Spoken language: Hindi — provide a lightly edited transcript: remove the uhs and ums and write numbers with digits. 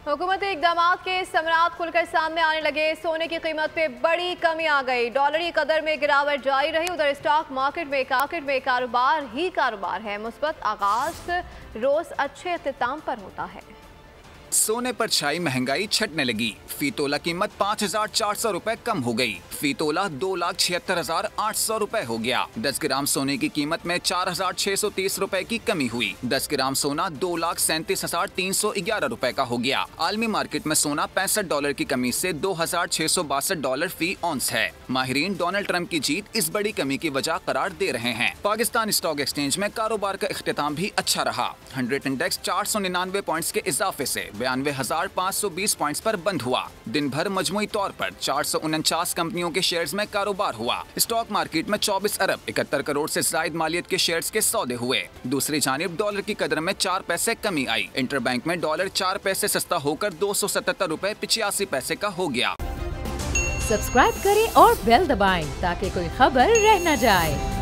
हुकूमती इक़दामात के समरात खुलकर सामने आने लगे। सोने की कीमत पे बड़ी कमी आ गई। डॉलर की कदर में गिरावट जारी रही। उधर स्टॉक मार्केट में कारोबार ही कारोबार है। मुस्बत आगाज रोज अच्छे इख्तिताम पर होता है। सोने पर छाई महंगाई छटने लगी। फी तोला कीमत 5,400 रुपए कम हो गई। फी तोला 2,76,800 रुपए हो गया। 10 ग्राम सोने की कीमत में 4,630 रुपए की कमी हुई। 10 ग्राम सोना 2,37,311 रुपए का हो गया। आलमी मार्केट में सोना $65 की कमी से $2,662 फी ऑन्स है। माहिरीन डोनाल्ड ट्रंप की जीत इस बड़ी कमी की वजह करार दे रहे हैं। पाकिस्तान स्टॉक एक्सचेंज में कारोबार का इख्तिताम भी अच्छा रहा। 100 इंडेक्स 499 पॉइंट्स के इजाफे से 92,520 पॉइंट्स पर बंद हुआ। दिन भर मजमुई तौर पर 449 कंपनियों के शेयर्स में कारोबार हुआ। स्टॉक मार्केट में 24 अरब 71 करोड़ से जायद मालियत के शेयर्स के सौदे हुए। दूसरी जानिब डॉलर की कदर में 4 पैसे कमी आई। इंटरबैंक में डॉलर 4 पैसे सस्ता होकर 277 रुपए 85 पैसे का हो गया। सब्सक्राइब करें और बेल दबाएं ताकि कोई खबर रह न जाए।